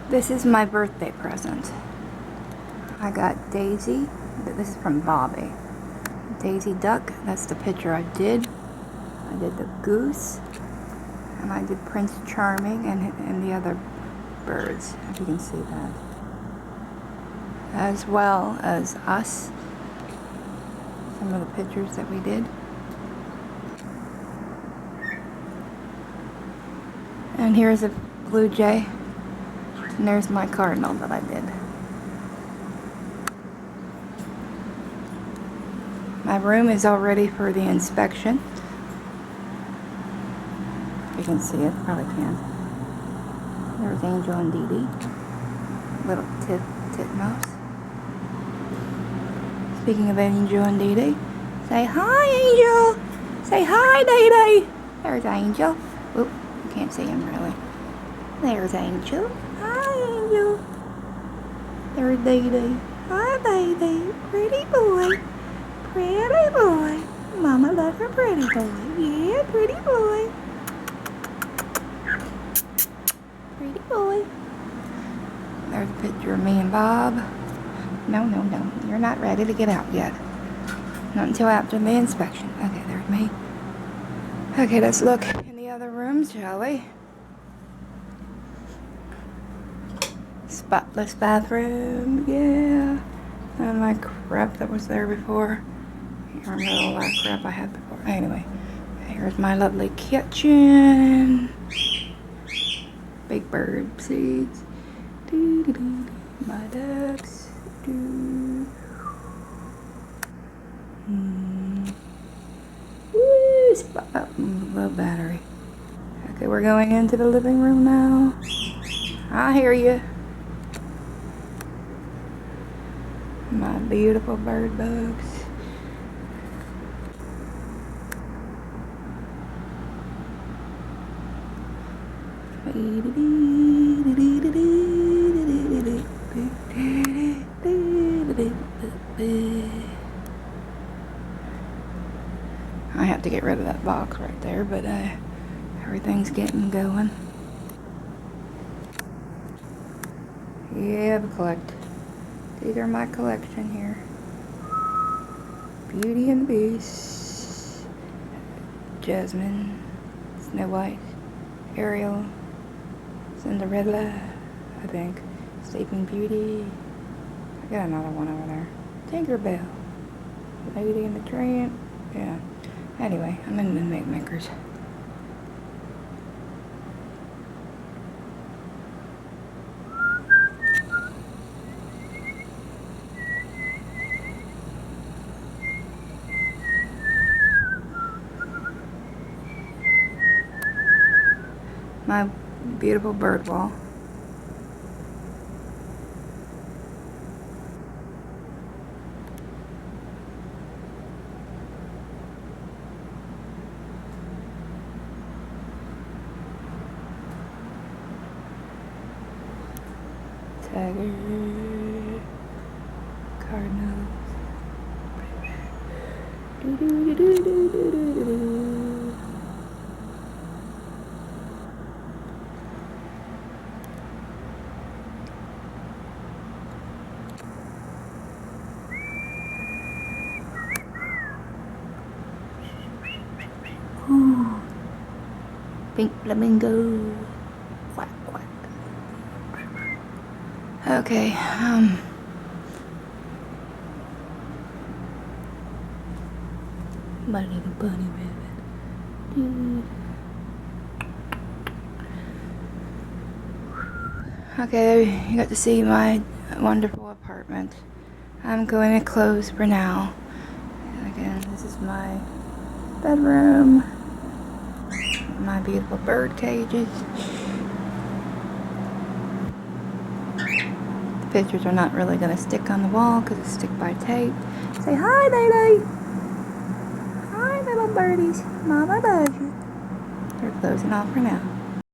This is my birthday present. I got Daisy. This is from Bobby. Daisy Duck. That's the picture I did. I did the goose. And I did Prince Charming and the other birds, if you can see that. As well as us. Some of the pictures that we did. And here's a blue jay. And there's my cardinal that I did. My room is all ready for the inspection. You can see it, probably can. There's Angel and Dee Dee. Little titmouse. Speaking of Angel and Dee Dee, say hi, Angel! Say hi, Dee Dee! There's Angel. Oop, you can't see him really. There's Angel. Hi, Angel. There's Dee Dee. Hi, baby. Pretty boy. Pretty boy. Mama loves her pretty boy. Yeah, pretty boy. Pretty boy. There's a picture of me and Bob. No. You're not ready to get out yet. Not until after the inspection. Okay, there's me. Okay, let's look in the other rooms, shall we? Spotless bathroom, yeah. And my crap that was there before. I can't remember all that crap I had before. Anyway, here's my lovely kitchen. Big bird seeds. My ducks. Woo, spot up, low battery. Okay, we're going into the living room now. I hear you. My beautiful bird bugs. I have to get rid of that box right there, but everything's getting going. Yeah, the collect. These are my collection here. Beauty and the Beast, Jasmine, Snow White, Ariel, Cinderella, I think, Sleeping Beauty. I got another one over there. Tinkerbell, Lady and the Tramp. Yeah. Anyway, I'm in the knickknackers. My beautiful bird wall. Tiger, cardinals. Ooh. Pink flamingo. Quack, quack. Okay, my little bunny rabbit. Okay, you got to see my wonderful apartment. I'm going to close for now. And again, this is my bedroom. My beautiful bird cages. The pictures are not really going to stick on the wall because it's stick by tape. Say hi, Day-Day. Hi, little birdies. Mama loves you. They're closing off for now.